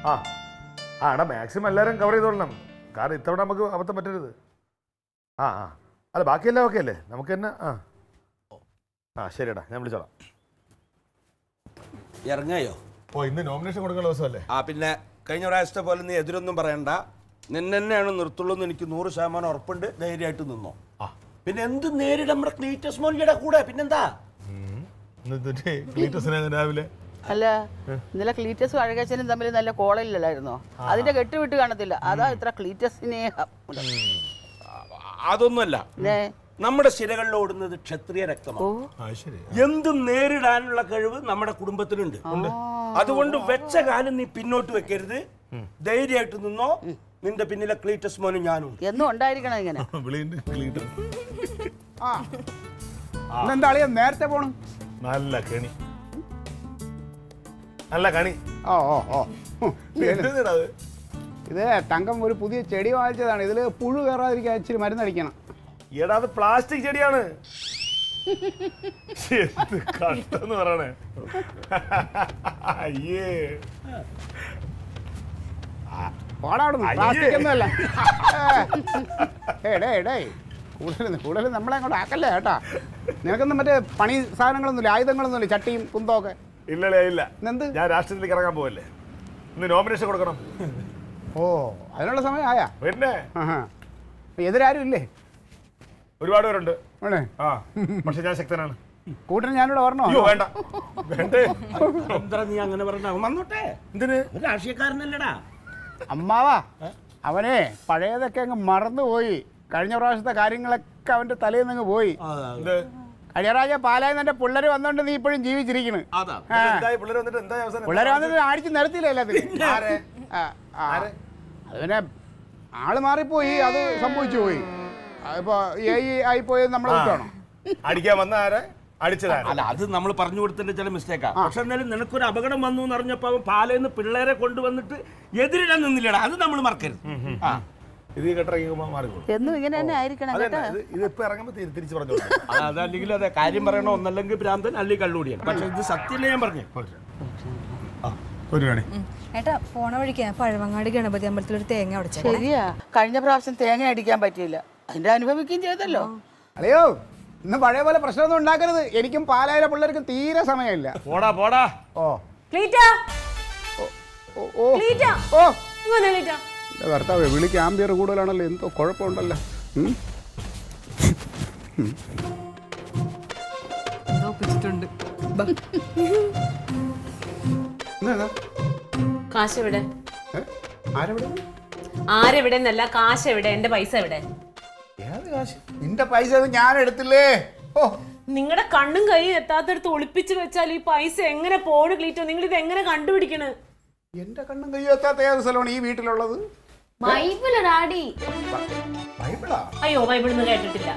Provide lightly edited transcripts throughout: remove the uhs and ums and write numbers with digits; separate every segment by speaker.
Speaker 1: ആ ആ എടാ മാക്സിമം എല്ലാവരും കവർ ചെയ്തോളണം. കാരണം ഇത്തവണ നമുക്ക് അബദ്ധം പറ്റരുത്. ആ ആ അല്ല ബാക്കിയെല്ലാം ഓക്കെ അല്ലേ? നമുക്ക് തന്നെ ആ ശരിയടാ, ഞാൻ വിളിച്ചോളാം.
Speaker 2: ഇറങ്ങായോ?
Speaker 1: ഓ ഇന്ന് നോമിനേഷൻ കൊടുക്കുന്ന ദിവസമല്ലേ?
Speaker 2: ആ പിന്നെ കഴിഞ്ഞ പ്രാവശ്യത്തെ പോലെ നീ എതിരൊന്നും പറയണ്ട. നിന്നെന്നെയാണ് നിർത്തുള്ളൂ എന്ന് എനിക്ക് 100% ഉറപ്പുണ്ട്. ധൈര്യമായിട്ട് നിന്നോ.
Speaker 1: ആ
Speaker 2: പിന്നെ എന്ത് നേരിടും നമ്മുടെ ക്ലീറ്റസ് മോലിയുടെ കൂടെ? പിന്നെന്താ
Speaker 1: രാവിലെ
Speaker 3: അല്ല ഇന്നലെ ക്ലീറ്റസും അഴകച്ചനും തമ്മിൽ നല്ല കോളയില്ലായിരുന്നോ? അതിന്റെ കെട്ട് വിട്ട് കാണത്തില്ല. അതാ ഇത്ര ക്ലീറ്റസ് സ്നേഹം.
Speaker 2: അതൊന്നുമല്ല, നമ്മുടെ ശിരകളിൽ ഓടുന്നത് ക്ഷത്രിയ രക്തമാണ്. എന്തും നേരിടാനുള്ള കഴിവ് നമ്മുടെ കുടുംബത്തിനുണ്ട്. അതുകൊണ്ട് വെച്ച കാലം നീ പിന്നോട്ട് വെക്കരുത്. ധൈര്യമായിട്ട് നിന്നോ. നിന്റെ പിന്നിലെ ക്ലീറ്റസ് മോനും ഞാനും
Speaker 3: എന്നും ഉണ്ടായിരിക്കണം ഇങ്ങനെ.
Speaker 4: എന്താ നേരത്തെ പോണം?
Speaker 1: നല്ല കണി, നല്ല കണി.
Speaker 4: ഓ ഓ ഓ ഇത് തങ്കം ഒരു പുതിയ ചെടി വാങ്ങിച്ചതാണ്. ഇതില് പുഴു കയറാതിരിക്കാൻ ഇച്ചിരി മരുന്നടിക്കണം.
Speaker 1: എടാ അത് പ്ലാസ്റ്റിക് ചെടിയാണ്. കഷ്ടന്ന് പറയണേ. അയ്യേ
Speaker 4: പ്ലാസ്റ്റിക് ഒന്നുമല്ല. കൂടുതലും നമ്മളെ അങ്ങോട്ട് ആക്കല്ലേ കേട്ടാ. നിനക്കൊന്നും മറ്റേ പണി സാധനങ്ങളൊന്നുമില്ല, ആയുധങ്ങളൊന്നുമില്ല, ചട്ടിയും കുന്തമൊക്കെ?
Speaker 1: ഇല്ലല്ലേ ഇല്ല. എന്ത്? ഞാൻ രാഷ്ട്രീയത്തിലേക്ക് ഇറങ്ങാൻ പോവല്ലേ. ഇന്ന് നോമിനേഷൻ കൊടുക്കണം.
Speaker 4: ഓ അതിനുള്ള സമയം ആയാ?
Speaker 1: പിന്നെ
Speaker 4: എതിരാരും ഇല്ലേ?
Speaker 1: ഒരുപാട് പേരുണ്ട്. ആ പക്ഷെ ഞാൻ ശക്തനാണ്.
Speaker 4: കൂട്ടിന് ഞാനിവിടെ ഓർണോ?
Speaker 1: വേണ്ട വേണ്ടേ.
Speaker 2: എന്താ നീ അങ്ങനെ പറഞ്ഞ? വന്നോട്ടെ. എന്തിന്? രാഷ്ട്രീയക്കാരനല്ലടാ
Speaker 4: അമ്മാവാ. അവനെ പഴയതൊക്കെ അങ്ങ് മറന്നുപോയി. കഴിഞ്ഞ പ്രാവശ്യത്തെ കാര്യങ്ങളൊക്കെ അവന്റെ തലയിൽ നിന്ന് പോയി. കഴിഞ്ഞ പാലായി എന്റെ പിള്ളേര് വന്നോണ്ട് നീ ഇപ്പോഴും ജീവിച്ചിരിക്കണ്. പിള്ളേര് വന്നിട്ട് അടിച്ച് നിരത്തില്ല എല്ലാത്തിനും. അത് പിന്നെ ആള് മാറിപ്പോയി, അത് സംഭവിച്ചു പോയി. ഇപ്പൊ ആയിപ്പോയി നമ്മളെ വിട്ടാണോ
Speaker 1: അടിക്കാൻ വന്ന ആരെ അടിച്ചതാ?
Speaker 2: അല്ല, അത് നമ്മൾ പറഞ്ഞു കൊടുത്തതിന്റെ ചില മിസ്റ്റേക്കാ. പക്ഷെ എന്നാലും നിനക്കൊരു അപകടം വന്നു എന്ന് അറിഞ്ഞപ്പോ അവൻ പാലയിന്ന് പിള്ളേരെ കൊണ്ടുവന്നിട്ട് എതിരിടാൻ നിന്നില്ലടാ. അത് നമ്മൾ മറക്കരുത്.
Speaker 1: ഇത് കേട്ടിറങ്ങുമ്പോ മാറിക്കോളും.
Speaker 3: എന്നും ഇങ്ങനെ തന്നെ ആയിരിക്കണം കേട്ടോ.
Speaker 1: ഇതിപ്പോ ഇറങ്ങുമ്പോ തിരിച്ചു പറഞ്ഞു.
Speaker 2: അതല്ലെങ്കിൽ അതെ കാര്യം പറയണോ, ഒന്നല്ലെങ്കിൽ ഭ്രാന്തൻ അല്ലെങ്കിൽ കള്ളുകൂടിയാണ്. പക്ഷെ ഇത് സത്യമല്ലേ ഞാൻ പറഞ്ഞു.
Speaker 5: ഏട്ടാ പോണ വഴിക്ക് പഴവങ്ങാടി ഗണപതി അമ്പലത്തിൽ ഒരു തേങ്ങ ഉടച്ചു.
Speaker 3: ശരിയാ, കഴിഞ്ഞ പ്രാവശ്യം തേങ്ങ അടിക്കാൻ പറ്റിയില്ല. അതിന്റെ അനുഭവിക്കുകയും ചെയ്തല്ലോ.
Speaker 4: അല്ലയോ ഇന്ന് പഴയ പോലെ പ്രശ്നമൊന്നും ഉണ്ടാക്കരുത്. എനിക്കും പാലായിലെ പിള്ളേർക്കും തീരെ സമയമില്ല.
Speaker 1: പോടാ പോടാ.
Speaker 4: ഓ എന്റെ കർത്താവേ, വിളിക്ക് ആംബിയർ കൂടുതലാണല്ലോ. എന്തോ കുഴപ്പമുണ്ടല്ലോ.
Speaker 6: കാശ് എവിടെ?
Speaker 4: ആരെവിടെ?
Speaker 6: ആരെവിടെ എന്നല്ല, കാശ് എവിടെ? എന്റെ പൈസ എവിടെ?
Speaker 4: ഏത് കാശ്? നിന്റെ പൈസ ഞാൻ എടുത്തില്ലേ. ഓ
Speaker 6: നിങ്ങളുടെ കണ്ണും കൈയും എത്താത്തടുത്ത് ഒളിപ്പിച്ച് വെച്ചാൽ ഈ പൈസ എങ്ങനെ പോണ് ക്ലീറ്റോ? നിങ്ങൾ ഇത് എങ്ങനെ കണ്ടുപിടിക്കണ്?
Speaker 4: എന്റെ കണ്ണും കൈയും എത്താത്ത ഏത് സ്ഥലമാണ് ഈ വീട്ടിലുള്ളത്?
Speaker 6: Bible daddy.
Speaker 4: ബൈബിളാ?
Speaker 6: അയ്യോ ബൈബിളൊന്നും കേട്ടിട്ടില്ല.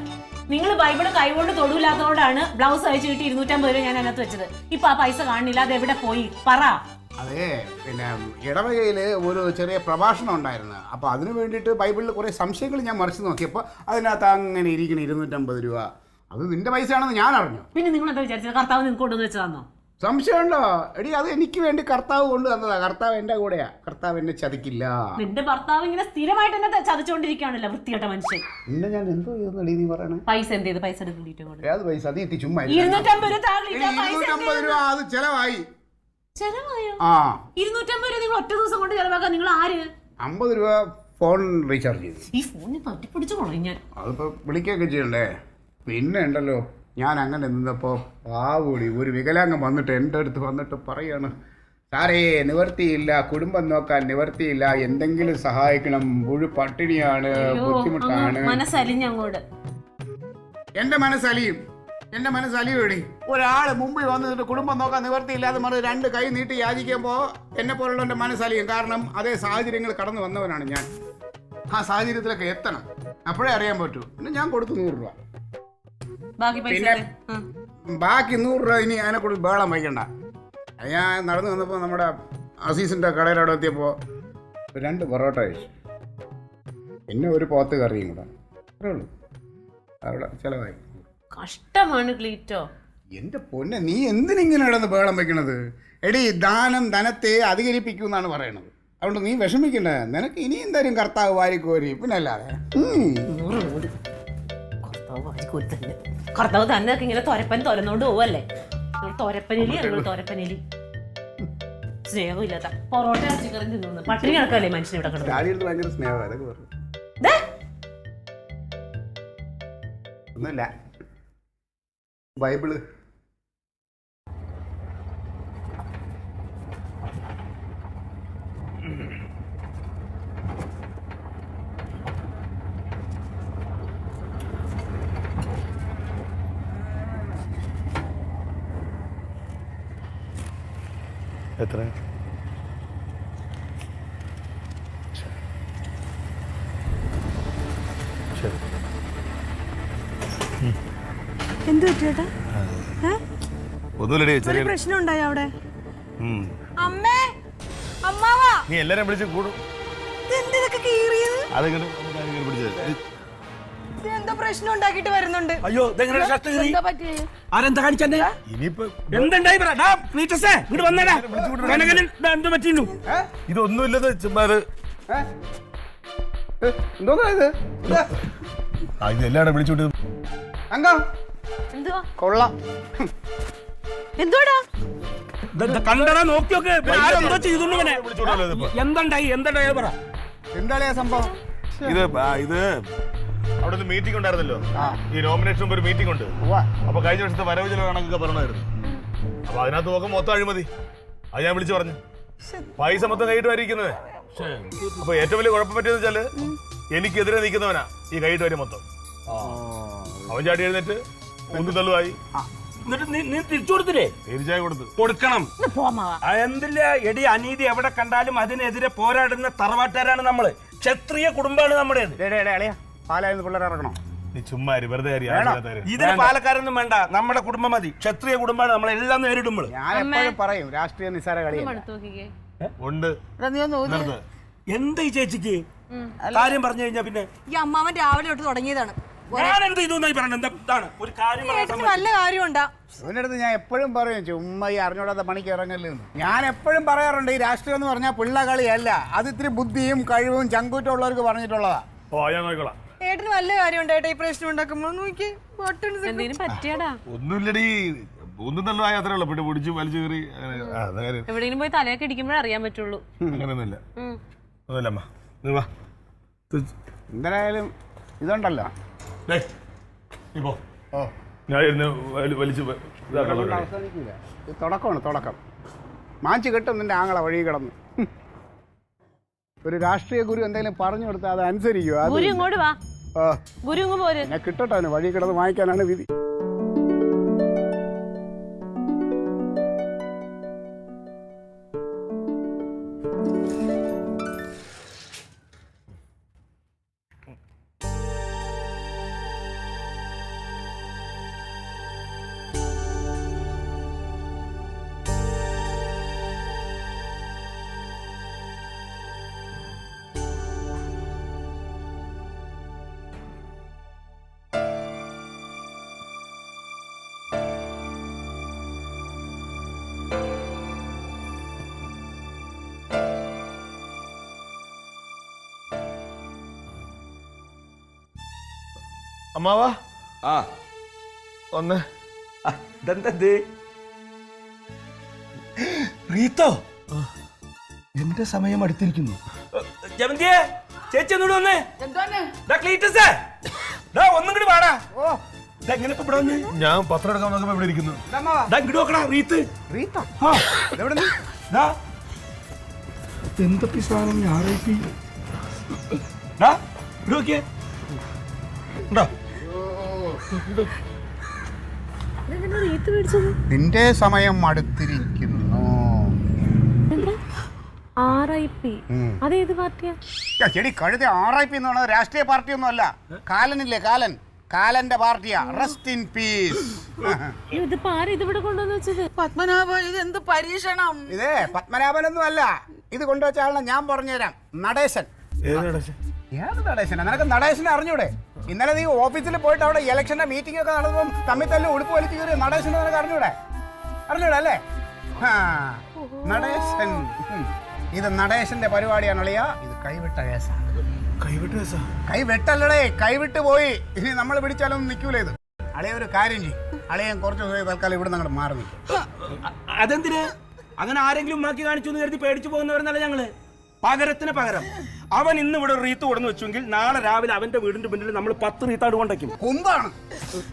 Speaker 6: നിങ്ങൾ ബൈബിള് കൈകൊണ്ട് തൊടൂല്ലാത്തതുകൊണ്ടാണ് ബ്ലൗസ് അയച്ചു കിട്ടി 250 രൂപ ഞാൻ അതിനകത്ത് വെച്ചത്. ഇപ്പൊ ആ പൈസ കാണില്ല. അത് എവിടെ പോയി പറ.
Speaker 4: അതെ, പിന്നെ ഇടവകയിൽ ഒരു ചെറിയ പ്രഭാഷണം ഉണ്ടായിരുന്നു. അപ്പോൾ അതിന് വേണ്ടിയിട്ട് ബൈബിളിൽ കുറേ സംശയങ്ങൾ ഞാൻ മറിച്ച് നോക്കിയപ്പോൾ അതിനകത്ത് അങ്ങനെ ഇരിക്കണം 250 രൂപ. അത് നിന്റെ പൈസയാണെന്ന് ഞാൻ അറിഞ്ഞു.
Speaker 6: പിന്നെ നിങ്ങൾ എന്താ വിചാരിച്ചത്? കർത്താവ് നിങ്ങൾക്ക് കൊണ്ടുവന്ന് വെച്ചതാണോ?
Speaker 4: സംശയമുണ്ടോ? എടി അത് എനിക്ക് വേണ്ടി കർത്താവ് കൊണ്ടു തന്നതാ. കർത്താവ് എന്റെ കൂടെയാ. കർത്താവ് എന്നെ ചതിക്കില്ല.
Speaker 6: നിന്റെ ഭർത്താവ് ഇങ്ങനെ സ്ഥിരമായിട്ട് എന്നെ ചതിച്ചോണ്ടിരിക്കുകയാണല്ലോ, വൃത്തികെട്ട മനുഷ്യൻ.
Speaker 4: നിന്നെ ഞാൻ എന്തോ ചെയ്യുന്നടി നീ പറയണേ?
Speaker 6: പൈസ എന്ത് ചെയ്ത്? പൈസ എടുത്തിട്ട്
Speaker 4: ഏത് പൈസ? നീ എത്തി ചുമ്മാ
Speaker 6: 250
Speaker 4: രൂപ അത് ചെലവായി.
Speaker 6: ചെലവായോ?
Speaker 4: ആ
Speaker 6: 250 രൂപ നിങ്ങൾ ഒറ്റ ദിവസം കൊണ്ട് ചെലവാക്കാൻ നിങ്ങൾ ആര്?
Speaker 4: 50 രൂപ ഫോൺ റീചാർജ് ചെയ്തു.
Speaker 6: ഈ ഫോണിൽ തട്ടിപ്പിടിച്ചു കൊള്ളു ഞാൻ.
Speaker 4: അതിപ്പോ വിളിക്കുകയൊക്കെ ചെയ്യണ്ടേ. പിന്നെ ഉണ്ടല്ലോ, ഞാൻ അങ്ങനെ നിന്നപ്പോൾ പാവൂടി ഒരു വികലാംഗം വന്നിട്ട് എൻ്റെ അടുത്ത് വന്നിട്ട് പറയാണ്, സാറേ നിവർത്തിയില്ല, കുടുംബം നോക്കാൻ നിവർത്തിയില്ല, എന്തെങ്കിലും സഹായിക്കണം, മുഴു പട്ടിണിയാണ്, ബുദ്ധിമുട്ടാണ്.
Speaker 6: മനസ്സലിഞ്ഞങ്ങോട്ട്
Speaker 4: എൻ്റെ മനസ്സലിയൂടി. ഒരാൾ മുമ്പിൽ വന്നിട്ട് കുടുംബം നോക്കാൻ നിവർത്തിയില്ലാതെ മറി 2 കൈ നീട്ടി യാചിക്കുമ്പോൾ എന്നെ പോലുള്ള എൻ്റെ മനസ്സലിയും. കാരണം അതേ സാഹചര്യങ്ങൾ കടന്നു വന്നവനാണ് ഞാൻ. ആ സാഹചര്യത്തിലൊക്കെ എത്തണം, അപ്പോഴേ അറിയാൻ പറ്റൂ. പിന്നെ ഞാൻ കൊടുത്തു 100 രൂപ. പിന്നെ ബാക്കി 100 രൂപ ഇനി അതിനെ കൂടി ബേളം വയ്ക്കണ്ട. ഞാൻ നടന്നു വന്നപ്പോൾ നമ്മുടെ അസീസിൻ്റെ കടയിലവിടെ എത്തിയപ്പോൾ 2 പൊറോട്ട കഴിച്ചു, പിന്നെ ഒരു പോത്ത് കറിയും കൂടെ. അത്രേ ഉള്ളൂ. അവിടെ ചിലവായി.
Speaker 6: കഷ്ടമാണ് ക്ലീറ്റോ.
Speaker 4: എൻ്റെ പൊന്നെ, നീ എന്തിനിങ്ങനെ കിടന്ന് ബേളം വയ്ക്കണത്? എടി, ദാനം ധനത്തെ അധികരിപ്പിക്കും എന്നാണ് പറയണത്. അതുകൊണ്ട് നീ വിഷമിക്കണ്ട, നിനക്ക് ഇനി എന്തായാലും കർത്താവ് വാരിക്കോരി, പിന്നെ അല്ലാതെ.
Speaker 6: കർത്താവ് തന്നെ ഇങ്ങനെ തൊരപ്പൻ തുരന്നോണ്ട് പോവല്ലേ. തൊരപ്പനെലി ഞങ്ങൾ തൊരപ്പനെലി സ്നേഹമില്ലാത്ത പൊറോട്ട ഇറച്ചിക്കറി തിന്നു പട്ടിണി കിടക്കല്ലേ മനുഷ്യൻ ഇവിടെ കിടന്നു.
Speaker 4: ഡാഡിയുടെ ഭയങ്കര സ്നേഹം, അതൊക്കെ പറഞ്ഞു. ഒന്നുമില്ല, ബൈബിള്.
Speaker 1: എത്ര? ശരി.
Speaker 5: എന്ത് പറ്റിയേട്ടാ?
Speaker 1: ഒന്നുമില്ലടി, ചെറിയ
Speaker 5: പ്രശ്നം ഉണ്ടായോ അവിടെ?
Speaker 1: ഉം.
Speaker 5: അമ്മേ, അമ്മാവാ,
Speaker 1: നീ എല്ലാരും വിളിച്ച് കൂടും.
Speaker 5: ഇതെന്തൊക്കെ കീറിയത്?
Speaker 1: അതെങ്ങനെ പിടിച്ചത്?
Speaker 5: എന്തോ പ്രശ്നം ഉണ്ടാക്കിട്ട് വരുന്നുണ്ട്.
Speaker 2: അയ്യോ ഇതെങ്ങനെ ഷർട്ട് കീറി?
Speaker 3: എന്താ പറ്റി?
Speaker 2: ആരെന്താ കാണിച്ചെന്നെ?
Speaker 1: ഇനിയിപ്പോ
Speaker 2: എന്തുണ്ടായി പറ. ക്ലീറ്റസേ ഇങ്ങോട്ട് വന്നേടാ. എന്ത് പറ്റിയിരുന്നു?
Speaker 1: ഇതൊന്നുമില്ലത്, ചുമ്മാ അത്
Speaker 4: എന്തോന്നാ ഇത്?
Speaker 1: ഇതെല്ലാം വിളിച്ചുകൊണ്ട്
Speaker 4: അങ്കം
Speaker 6: എന്തുവാ
Speaker 4: കൊള്ളാം.
Speaker 6: എന്തുവാടാ
Speaker 2: കണ്ടടാ, നോക്കിയൊക്കെ ആരെന്തോ ചെയ്തു.
Speaker 1: വിളിച്ചോണ്ടല്ലോ ഇതിപ്പോ.
Speaker 2: എന്തുണ്ടായി പറ.
Speaker 4: എന്താ സംഭവം?
Speaker 1: ഇത് അവിടെ നിന്ന് മീറ്റിംഗ് ഉണ്ടായിരുന്നല്ലോ, ഈ നോമിനേഷൻ മുമ്പ് ഒരു മീറ്റിംഗ് ഉണ്ട്. അപ്പൊ കഴിഞ്ഞ വർഷത്തെ വരവ് ചെലവ് കണക്കൊക്കെ പറഞ്ഞായിരുന്നു. അപ്പൊ അതിനകത്ത് നോക്കാൻ മൊത്തം അഴിമതി. അത് ഞാൻ വിളിച്ചു പറഞ്ഞു. പൈസ മൊത്തം കൈയിട്ട് വരിക്കുന്നത്. അപ്പൊ ഏറ്റവും വലിയ കുഴപ്പം പറ്റിയെന്ന് വെച്ചാല് എനിക്കെതിരെ നിൽക്കുന്നവനാ ഈ കൈയിട്ട് വരി മൊത്തം. അവൻ ചാടി എഴുന്നേറ്റ് ഒന്നും തള്ളുവായി.
Speaker 2: എന്നിട്ട് നീ തിരിച്ചു കൊടുത്തില്ലേ?
Speaker 1: തീർച്ചയായും
Speaker 2: കൊടുക്കണം. എന്തില്ല എടി, അനീതി എവിടെ കണ്ടാലും അതിനെതിരെ പോരാടുന്ന തറവാട്ടുകാരാണ് നമ്മള്. ക്ഷത്രിയ കുടുംബമാണ് നമ്മുടെ.
Speaker 4: പാലായിരുന്നു പിള്ളേർ ഇറങ്ങണോ?
Speaker 1: നീ ചുമ്മാ വെറുതെ
Speaker 2: ഇതിന് പാലക്കാരൊന്നും വേണ്ട, നമ്മുടെ കുടുംബം മതി. ക്ഷത്രിയ കുടുംബമാണ്, നമ്മളെല്ലാം നേരിടുമ്പോൾ.
Speaker 4: ഞാൻ എപ്പോഴും പറയും രാഷ്ട്രീയ നിസ്സാര കളി
Speaker 1: ഉണ്ട്.
Speaker 3: നീ ഒന്ന് ഊതി.
Speaker 2: എന്താ ഈ ചേച്ചിക്ക് കാര്യം പറഞ്ഞു കഴിഞ്ഞാ പിന്നെ
Speaker 5: ഈ അമ്മാവൻ രാവിലെ തൊട്ട് തുടങ്ങിയതാണ്.
Speaker 2: ഞാൻ എന്ത് ചെയ്തു പറഞ്ഞത്? എന്താണ് ഒരു കാര്യം
Speaker 5: നല്ല കാര്യമുണ്ടാ.
Speaker 4: അവനടുത്ത് ഞാൻ എപ്പോഴും പറയും ചുമ്മാ ഈ അറിഞ്ഞൂടാത്ത പണിക്ക് ഇറങ്ങല്ലെന്ന്. ഞാൻ എപ്പോഴും പറയാറുണ്ട്, ഈ രാഷ്ട്രീയം എന്ന് പറഞ്ഞാൽ പിള്ള കളിയല്ല, അത് ഇത്തിരി ബുദ്ധിയും കഴിവും ചങ്കൂറ്റം ഉള്ളവർക്ക് പറഞ്ഞിട്ടുള്ളതാ.
Speaker 1: ഞാൻ നോക്കിക്കോളാം.
Speaker 5: ഏട്ടന് നല്ല കാര്യം ഉണ്ടായിട്ടാ ഈ പ്രശ്നം ഉണ്ടാക്കുമ്പോ. നോക്കി
Speaker 6: പറ്റിയാടാ
Speaker 1: ഒന്നുമില്ലടി, ഒന്നും തന്നെ അത്രേ ഉള്ളു. പിന്നെ പിടിച്ച് വലിച്ചു കയറി
Speaker 6: എവിടെയെങ്കിലും പോയി തലയൊക്കെ ഇടിക്കുമ്പോഴേ അറിയാൻ പറ്റുള്ളൂ.
Speaker 1: അങ്ങനെയൊന്നുമില്ല. ഒന്നുമില്ല അമ്മ, നീ വാ.
Speaker 4: എന്തായാലും ഇതുണ്ടല്ലോ.
Speaker 1: ഞാൻ ഇരുന്ന് വലിച്ചു
Speaker 4: അവസാനിക്കില്ല, ഇത് തുടക്കമാണ് തുടക്കം. മാഞ്ച് കെട്ടും നിന്റെ ആങ്ങളെ വഴി കിടന്ന്. ഒരു രാഷ്ട്രീയ ഗുരു എന്തെങ്കിലും പറഞ്ഞു കൊടുത്താൽ അത് അനുസരിക്കുമോ?
Speaker 6: ഗുരു ഇങ്ങോട്ട് വാ. ഗുരു ഇങ്ങ് പോര്.
Speaker 4: എന്നെ കിട്ടട്ടെ, അവന് വഴി കിടന്ന് വാങ്ങിക്കാനാണ് വിധി.
Speaker 1: അമ്മാവാ ഒന്ന്.
Speaker 2: റീത്തോ, എന്റെ സമയം അടുത്തിരിക്കുന്നു. ചേച്ചി ഒന്നുകൂടി വന്നേ. ഒന്നും കൂടി പാടാ. എങ്ങനെ ഇപ്പൊ ഇവിടെ വന്നേ?
Speaker 1: ഞാൻ പത്രം എടുക്കാൻ നോക്കുമ്പോ ഇവിടെ ഇരിക്കുന്നു.
Speaker 2: ഇങ്ങോട്ട് നോക്കടാ. റീത്ത് എന്തൊക്കെ സാധനം ഞായറാഴ്ച നോക്കിയേ.
Speaker 4: നിന്റെ സമയം അടുത്തിരിക്കുന്നു.
Speaker 6: അതേത് പാർട്ടിയാ?
Speaker 4: ചെടി കഴുത RIP എന്ന് പറയുന്നത് രാഷ്ട്രീയ പാർട്ടി ഒന്നും അല്ല. കാലനില്ലേ, കാലന്റെ പാർട്ടിയാ. Rest in peace.
Speaker 6: ഇതിപ്പോ ആരാ ഇതിവിടെ കൊണ്ടുവന്ന് വെച്ചത്?
Speaker 3: പത്മനാഭ, ഇത് എന്ത് പരീക്ഷണം?
Speaker 4: ഇതേ പത്മനാഭനൊന്നും അല്ല, ഇത് കൊണ്ടുവച്ച ആളെ ഞാൻ പറഞ്ഞുതരാം. നടേശൻ. ഏത് നടേശനാ? നിനക്ക് നടേശനെ അറിഞ്ഞൂടെ? ഇന്നലെ നീ ഓഫീസിൽ പോയിട്ട് അവിടെ ഇലക്ഷന്റെ മീറ്റിംഗ് ഒക്കെ നടന്നപ്പോൾ തമ്മിൽ തല്ലി ഉടുപ്പ് വലിച്ചു കയറി നടേശനെ നിനക്ക് അറിഞ്ഞൂടെ അല്ലേ? നടേശൻ. ഇത് നടേശന്റെ പരിപാടിയാണ് അളിയ. ഇത് കൈവിട്ട കേസാണ്. കൈവിട്ടല്ലേ, കൈവിട്ട് പോയി. ഇനി നമ്മൾ പിടിച്ചാലൊന്നും നിൽക്കൂല ഇത്. അളിയ ഒരു കാര്യം ചെയ്യും, അളിയൻ കുറച്ച് ദിവസം തൽക്കാലം ഇവിടെ നിന്ന് അങ്ങോട്ട് മാറി.
Speaker 2: അതെന്തിന്? അങ്ങനെ ആരെങ്കിലും മാക്കി കാണിച്ചു എന്ന് കരുതി പേടിച്ചു പോകുന്നവരെന്നല്ല ഞങ്ങള്. പകരത്തിന് പകരം അവൻ ഇന്ന് ഇവിടെ ഒരു റീത്ത് കൊടുന്ന് വെച്ചെങ്കിൽ നാളെ രാവിലെ അവന്റെ വീടിന്റെ മുന്നിൽ നമ്മൾ 10 റീത്താട് കൊണ്ടേക്കും.
Speaker 4: കുന്താണ്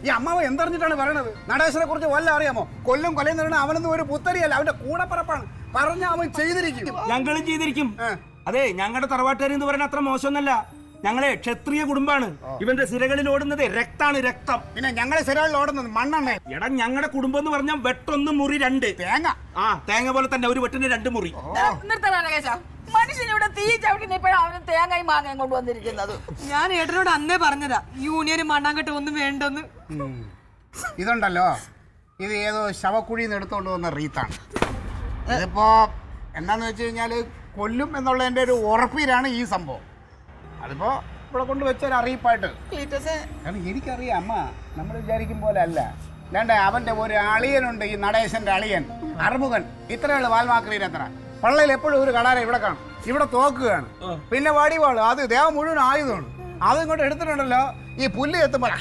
Speaker 4: ഈ അമ്മാവ എന്തറിഞ്ഞിട്ടാണ് പറയണത്? നടേശനെ കുറിച്ച് വല്ല അറിയാമോ? കൊല്ലം കൊലയും തരണ അവനൊന്നും ഒരു പുത്തരിയല്ല, അവന്റെ കൂടപ്പറപ്പാണ്. പറഞ്ഞ അവൻ ചെയ്തിരിക്കും.
Speaker 2: ഞങ്ങളും ചെയ്തിരിക്കും. അതെ, ഞങ്ങളുടെ തറവാട്ടുകാർ എന്ന് പറയുന്ന അത്ര മോശമൊന്നല്ല. ഞങ്ങളെ ക്ഷത്രിയ കുടുംബാണ്. ഇവന്റെ സിരകളിൽ ഓടുന്നത് രക്താണ്, രക്തം.
Speaker 4: പിന്നെ ഞങ്ങളെ സിരകളിൽ ഓടുന്നത് മണ്ണെണ്ണ.
Speaker 2: എടാ, ഞങ്ങളുടെ കുടുംബം എന്ന് പറഞ്ഞാൽ വെട്ടൊന്ന് മുറി 2
Speaker 4: തേങ്ങ.
Speaker 2: തേങ്ങ പോലെ തന്നെ ഒരു വെട്ടിന് 2 മുറി.
Speaker 3: മനുഷ്യനിവിടെ തീ ചവിട്ടിപ്പോഴാണ് അവന് തേങ്ങയും മാങ്ങയും കൊണ്ടുവന്നിരിക്കുന്നത്.
Speaker 5: ഞാൻ ഏട്ടനോട് അന്നേ പറഞ്ഞതാ യൂണിയനും മണ്ണാങ്കട്ട ഒന്നും വേണ്ടെന്ന്.
Speaker 4: ഇതുണ്ടല്ലോ, ഇത് ഏതോ ശവക്കുഴിന്ന് എടുത്തോണ്ട് വന്ന റീത്താണ്. ഇതിപ്പോ എന്താന്ന് വെച്ച് കഴിഞ്ഞാല് കൊല്ലും എന്നുള്ളതിന്റെ ഒരു ഉറപ്പിലാണ് ഈ സംഭവം. അതിപ്പോ ഇവിടെ കൊണ്ട് വെച്ചൊരു അറിയിപ്പായിട്ട്. കാരണം എനിക്കറിയാം അമ്മ, നമ്മൾ വിചാരിക്കും പോലെ അല്ല. അല്ലാണ്ട് അവന്റെ ഒരു അളിയനുണ്ട്, ഈ നടേശന്റെ അളിയൻ അറുമുഖൻ. ഇത്രയുള്ള വാൽമാക്രീരത്ര പള്ളയിൽ എപ്പോഴും ഒരു കടാര ഇവിടെ കാണും. ഇവിടെ തോക്കുകയാണ്, പിന്നെ വടിവാള്, അത് ദേവം മുഴുവൻ ആയുധമാണ്. അത് ഇങ്ങോട്ട് എടുത്തിട്ടുണ്ടല്ലോ, ഈ പുല്ല് എത്തുമ്പോൾ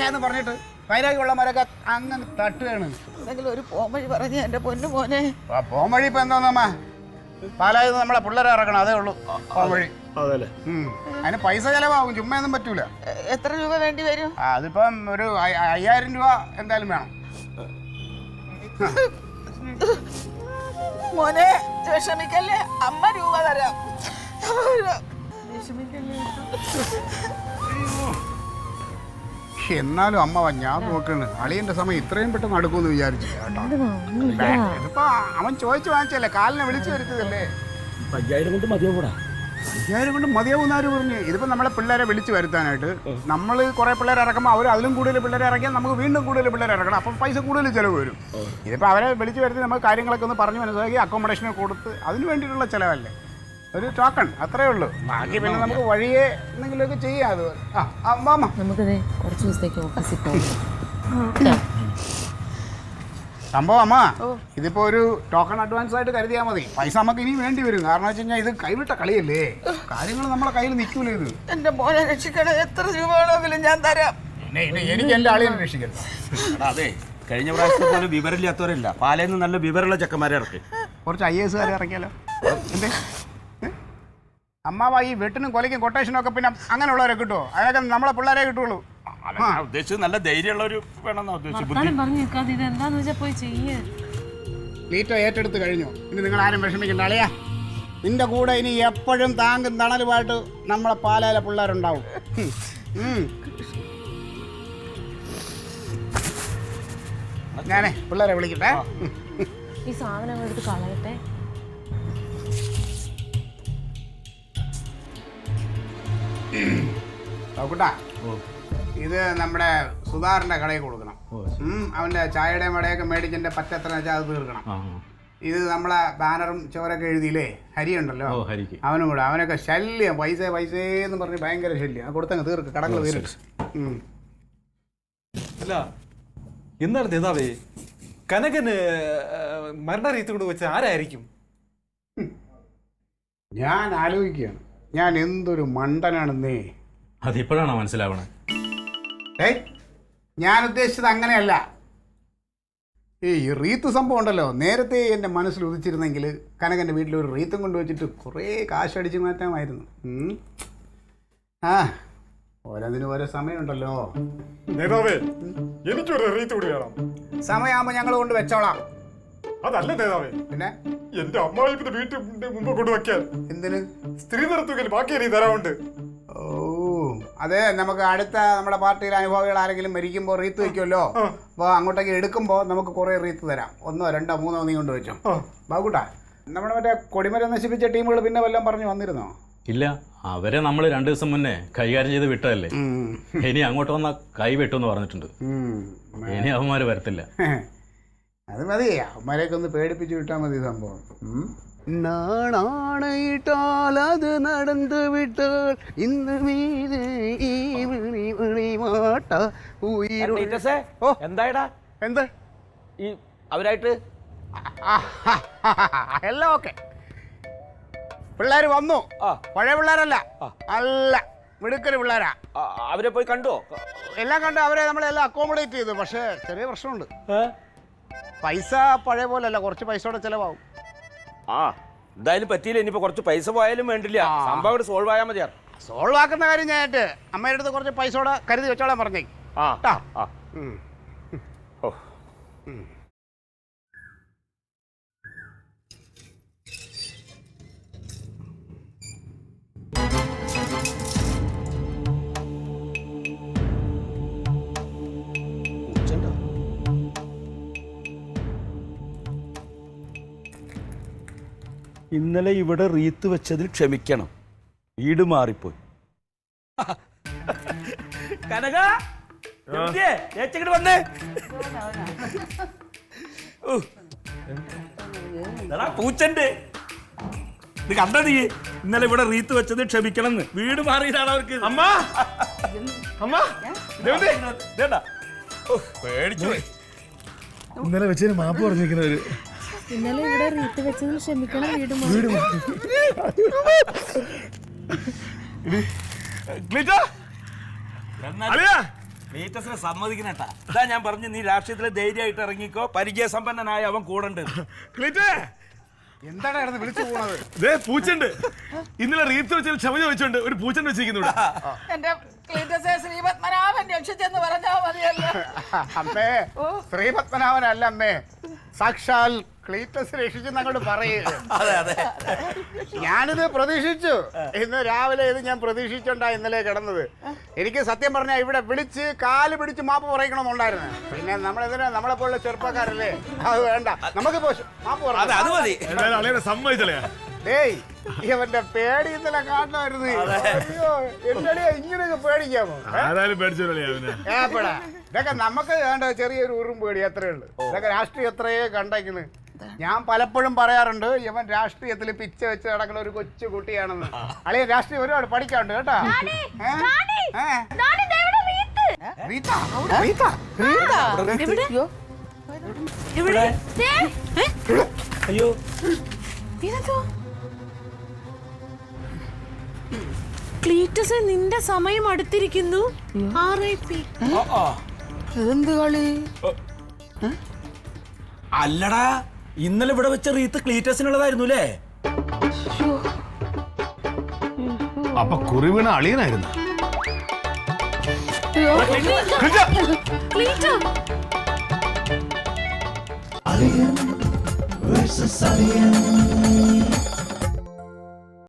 Speaker 4: എന്ന് പറഞ്ഞിട്ട് വൈരാഗ്യമുള്ളവരൊക്കെ അങ്ങനെ തട്ടുകയാണ്.
Speaker 3: എന്തെങ്കിലും ഒരു പോംവഴി പറഞ്ഞ എന്റെ പൊന്നു മോനെ.
Speaker 4: പോംവഴി ഇപ്പൊ എന്തോന്നമ്മ, പാലായത് നമ്മളെ പിള്ളേരെ ഇറക്കണം, അതേ ഉള്ളൂ പോംവഴി. അതിന് പൈസ ചെലവാകും, ചുമ്മാ ഒന്നും പറ്റൂല.
Speaker 3: എത്ര രൂപ വേണ്ടി വരും?
Speaker 4: അതിപ്പം ഒരു 5000 രൂപ എന്തായാലും വേണം.
Speaker 3: മോനെ വിഷമിക്കല്ലേ, 50 രൂപ തരാം.
Speaker 4: എന്നാലും അമ്മ ഞാൻ നോക്കണ്, അളിയന്റെ സമയം ഇത്രയും പെട്ടെന്ന് അടുക്കുമെന്ന് വിചാരിച്ചു കേട്ടോ. ഇതിപ്പോ അവൻ ചോദിച്ചു വാങ്ങിച്ചല്ലേ, കാലിനെ വിളിച്ചു വരുത്തതല്ലേ.
Speaker 2: 5000 കൊണ്ട് മതിയാവൂടാ.
Speaker 4: 5000 കൊണ്ട് മതിയാവുന്ന ആര് പറഞ്ഞു? ഇതിപ്പോ നമ്മളെ പിള്ളേരെ വിളിച്ചു വരുത്താനായിട്ട് നമ്മൾ കുറെ പിള്ളേരെ ഇറക്കുമ്പോൾ അവർ അതിലും കൂടുതൽ പിള്ളേരെ ഇറക്കിയാൽ നമുക്ക് വീണ്ടും കൂടുതൽ പിള്ളേരെ ഇറക്കണം. അപ്പം പൈസ കൂടുതൽ ചിലവ് വരും. ഇതിപ്പോൾ അവരെ വിളിച്ചു വരുത്തി നമുക്ക് കാര്യങ്ങളൊക്കെ ഒന്ന് പറഞ്ഞു മനസ്സിലാക്കി അക്കോമഡേഷനെ കൊടുത്ത് അതിന് വേണ്ടിയിട്ടുള്ള ചിലവല്ലേ, ഒരു ടോക്കൺ, അത്രേ ഉള്ളൂ. ബാക്കി പിന്നെ നമുക്ക് വഴിയെ എന്തെങ്കിലുമൊക്കെ ചെയ്യാം. അത്
Speaker 6: നമുക്കതെ കുറച്ച് ദിവസത്തേക്ക് ഓഫീസിൽ പോകും.
Speaker 4: സംഭവം അമ്മ, ഇതിപ്പോ ഒരു ടോക്കൺ അഡ്വാൻസ് ആയിട്ട് കരുതിയാൽ മതി. പൈസ നമുക്ക് ഇനി വേണ്ടി വരും. കാരണം വെച്ച് കഴിഞ്ഞാൽ ഇത് കൈവിട്ട കളിയല്ലേ, കാര്യങ്ങൾ നമ്മളെ കയ്യിൽ നിൽക്കൂല. ഇത്
Speaker 3: എന്റെ മോനെ രക്ഷിക്കണം, എത്ര രൂപ വേണമെങ്കിലും ഞാൻ തരാം.
Speaker 4: എനിക്ക് എന്റെ ആളിനെ രക്ഷിക്കരുത്.
Speaker 2: അതെ, കഴിഞ്ഞ പ്രാവശ്യത്തെ പോലെ വിവരമില്ലാത്തവരല്ല, പാലയിൽ നല്ല വിവരമുള്ള ചെക്കന്മാരെ ഇറക്കി.
Speaker 4: കുറച്ച് IAS ഇറക്കിയാലോ? എന്തേ അമ്മാവ, ഈ വെട്ടിനും കൊലയ്ക്കും കൊട്ടേഷനും ഒക്കെ പിന്നെ അങ്ങനെയുള്ളവരെ കിട്ടുമോ? അതിനൊക്കെ നമ്മളെ പിള്ളേരെ കിട്ടുള്ളൂ.
Speaker 2: ഉദ്ദേശിച്ചത് നല്ല ധൈര്യമുള്ളവർ വേണമെന്നാ ഉദ്ദേശിച്ചത്.
Speaker 4: ലീറ്റോ ഏറ്റെടുത്ത് കഴിഞ്ഞു. ഇനി നിങ്ങൾ ആരും വിഷമിക്കണ്ട അളിയാ. നിന്റെ കൂടെ ഇനി എപ്പോഴും താങ്കും തണലുമായിട്ട് നമ്മളെ പാലായിലെ പിള്ളേരുണ്ടാവും. ഞാനേ പിള്ളേരെ വിളിക്കട്ടെ.
Speaker 6: ഈ സാധനം എടുത്ത് കളയട്ടെ.
Speaker 4: നോക്കട്ടാ, ഇത് നമ്മുടെ സുധാറിന്റെ കടയിൽ കൊടുക്കണം. അവന്റെ ചായയുടെയും വടയൊക്കെ മേടിച്ചെന്റെ പറ്റെത്ര വെച്ചാൽ അത് തീർക്കണം. ഇത് നമ്മളെ ബാനറും ചോരൊക്കെ എഴുതിയില്ലേ, ഹരിയുണ്ടല്ലോ, അവനും കൂടെ. അവനൊക്കെ ശല്യം, പൈസ എന്ന് പറഞ്ഞ് ഭയങ്കര ശല്യം. അത് കൊടുത്തങ്ങ് തീർക്ക്, കടകൾ തീർക്ക്.
Speaker 7: അല്ല, എന്താണ് നേതാവേ, കനകന് മരണരീതി കൊണ്ട് വെച്ച ആരായിരിക്കും?
Speaker 4: ഞാൻ ആലോചിക്കുകയാണ്, ഞാൻ എന്തൊരു മണ്ടനാണെന്നേ.
Speaker 8: അതിപ്പോഴാണോ മനസ്സിലാവണേ?
Speaker 4: ഞാൻ ഉദ്ദേശിച്ചത് അങ്ങനെയല്ല. ഈ റീത്ത് സംഭവം ഉണ്ടല്ലോ, നേരത്തെ എൻ്റെ മനസ്സിൽ ഉദിച്ചിരുന്നെങ്കിൽ കനകൻ്റെ വീട്ടിൽ ഒരു റീത്തും കൊണ്ടുവച്ചിട്ട് കുറേ കാശ് അടിച്ച് മാറ്റാമായിരുന്നു. ഓരോന്നിനും ഓരോ സമയമുണ്ടല്ലോ.
Speaker 7: നേതാവേ, എനിക്കൊരു റീത്ത് കൂടി വേണം.
Speaker 4: സമയമാകുമ്പോൾ ഞങ്ങൾ കൊണ്ട് വെച്ചോളാം.
Speaker 7: അതല്ല നേതാവേ,
Speaker 4: പിന്നെ
Speaker 7: എന്റെ അമ്മായിപ്പിന്റെ വീട്ടിന്റെ മുമ്പ് കൊണ്ടുവയ്ക്കാൻ
Speaker 4: എന്തിന്?
Speaker 7: സ്ത്രീ നിർത്തുകയിൽ ബാക്കി ഇനി തരാറുണ്ട്.
Speaker 4: ഓ, അതെ, നമുക്ക് അടുത്ത നമ്മുടെ പാർട്ടിയിലെ അനുഭവികൾ ആരെങ്കിലും മരിക്കുമ്പോൾ റീത്ത് വയ്ക്കുമല്ലോ. അപ്പോൾ അങ്ങോട്ടേക്ക് എടുക്കുമ്പോൾ നമുക്ക് കുറേ റീത്ത് തരാം. 1, 2, 3 നീ കൊണ്ട് വെച്ചോ. ബാബുട്ടാ, നമ്മുടെ മറ്റേ കൊടിമരം നശിപ്പിച്ച ടീമുകൾ പിന്നെ വല്ലതും പറഞ്ഞു വന്നിരുന്നോ?
Speaker 8: ഇല്ല, അവരെ നമ്മൾ 2 ദിവസം മുന്നേ കൈകാര്യം ചെയ്ത് വിട്ടതല്ലേ. ഇനി അങ്ങോട്ട് വന്ന കൈ വെട്ടുമെന്ന് പറഞ്ഞിട്ടുണ്ട്. ഇനി അവന്മാര് വരത്തില്ല.
Speaker 4: അത് മതി, അവന്മാരെയൊക്കെ ഒന്ന് പേടിപ്പിച്ച് വിട്ടാൽ മതി സംഭവം. നാണാണയിട്ടാൽ അത് നടന്നു വിട്ടാൽ ഇന്ന് മീത് ഈ വിളിമാട്ട
Speaker 2: എന്തായടാ
Speaker 4: എന്ത്
Speaker 2: ഈ അവരായിട്ട്
Speaker 4: എല്ലാം ഓക്കെ. പിള്ളേർ വന്നു. പഴയ പിള്ളേരല്ല, അല്ല മിടുക്കര് പിള്ളേരാ.
Speaker 2: അവരെ പോയി കണ്ടോ?
Speaker 4: എല്ലാം കണ്ട് അവരെ നമ്മളെല്ലാം അക്കോമഡേറ്റ് ചെയ്തു. പക്ഷേ ചെറിയ പ്രശ്നമുണ്ട്. പൈസ പഴയ പോലല്ല, കുറച്ച് പൈസയോടെ ചിലവാകും.
Speaker 2: എന്തായാലും പറ്റിയില്ല. ഇനിയിപ്പോ കുറച്ച് പൈസ പോയാലും വേണ്ടില്ല, സംഭവം സോൾവ് ആയാൽ മതിയാ.
Speaker 4: സോൾവ് ആക്കുന്ന കാര്യം ഞാനായിട്ട് അമ്മയുടെ അടുത്ത് കുറച്ച് പൈസയോടെ കരുതി വെച്ചോളാൻ പറഞ്ഞേ.
Speaker 2: ഇന്നലെ ഇവിടെ റീത്ത് വെച്ചതിൽ ക്ഷമിക്കണം, വീട് മാറിപ്പോയി. കനക വന്നേ. പൂച്ചണ്ട് ഇത് കണ്ട നീ? ഇന്നലെ ഇവിടെ റീത്ത് വെച്ചത് ക്ഷമിക്കണം, വീട് മാറിയതാണ് അവർക്ക്.
Speaker 1: അമ്മ അമ്മ
Speaker 2: പേടിച്ചു.
Speaker 1: ഇന്നലെ വെച്ചതിന് മാപ്പ് പറഞ്ഞിരിക്കുന്നവര്.
Speaker 5: ഇന്നലെ ഇവിടെ റീത്ത് വെച്ചതിൽ ക്ഷമിക്കണം, വീട്
Speaker 2: സമ്മതിക്കണട്ടാ. ഇതാ ഞാൻ പറഞ്ഞു, നീ രാഷ്ട്രീയത്തിലെ ധൈര്യമായിട്ട് ഇറങ്ങിക്കോ, പരിചയസമ്പന്നനായ അവൻ കൂടണ്ട്.
Speaker 4: എന്താണ് വിളിച്ചു പോണത്?
Speaker 1: പൂച്ചണ്ട്. ഇന്നലെ റീത്ത് വെച്ചതിൽ ക്ഷമ ചോദിച്ചോണ്ട് ഒരു പൂച്ചൻ വെച്ചിരിക്കുന്നു.
Speaker 3: എന്റെ ക്ലീറ്റസേ ശ്രീപത്മനാഭൻ രക്ഷിച്ചെന്ന് പറഞ്ഞാൽ മതിയല്ലോ.
Speaker 4: അമ്മേ, ശ്രീപത്മനാഭനല്ല അമ്മേ, സാക്ഷാൽ ക്ലീറ്റസ് രക്ഷിച്ചെന്ന് അങ്ങോട്ട് പറയുക. ഞാനിത് പ്രതീക്ഷിച്ചു. ഇന്ന് രാവിലെ ഇത് ഞാൻ പ്രതീക്ഷിച്ചോണ്ടാ ഇന്നലെ കിടന്നത്. എനിക്ക് സത്യം പറഞ്ഞാൽ ഇവിടെ വിളിച്ച് കാല് പിടിച്ച് മാപ്പ് പറയിക്കണമെന്നുണ്ടായിരുന്നു. പിന്നെ നമ്മളെന്തിനാ, നമ്മളെ പോലുള്ള ചെറുപ്പക്കാരല്ലേ, അത് വേണ്ട. നമുക്ക് മാപ്പ് പറയാം.
Speaker 1: സമ്മതിച്ചല്ലേ?
Speaker 4: ഏയ്, ഇവന്റെ പേടി ഇന്നലെ കാണണമായിരുന്നു. എന്റെ ഇങ്ങനെയൊക്കെ പേടിക്കാമോ? ഇതൊക്കെ നമുക്ക് വേണ്ട ചെറിയൊരു ഉറും പേടി, അത്രേ ഉള്ളു. ഇതൊക്കെ രാഷ്ട്രീയം എത്രയേ കണ്ടേക്കുന്നു. ഞാൻ പലപ്പോഴും പറയാറുണ്ട്, ഇവൻ രാഷ്ട്രീയത്തിൽ പിച്ച വെച്ച് നടക്കുന്ന ഒരു കൊച്ചു കുട്ടിയാണെന്ന്. അളിയ രാഷ്ട്രീയം ഒരുപാട് പഠിക്കാറുണ്ട് കേട്ടോ.
Speaker 2: അയ്യോ,
Speaker 6: ക്ലീറ്റസ്, നിന്റെ സമയം അടുത്തിരിക്കുന്നു.
Speaker 3: എന്ത് കളി?
Speaker 2: അല്ലടാ, ഇന്നലെ ഇവിടെ വെച്ച റീത്ത് ക്ലീറ്റസിനുള്ളതായിരുന്നു അല്ലേ?
Speaker 1: അപ്പൊ കുറിവീണ അളിയനായിരുന്നു.
Speaker 9: Alien versus Alien.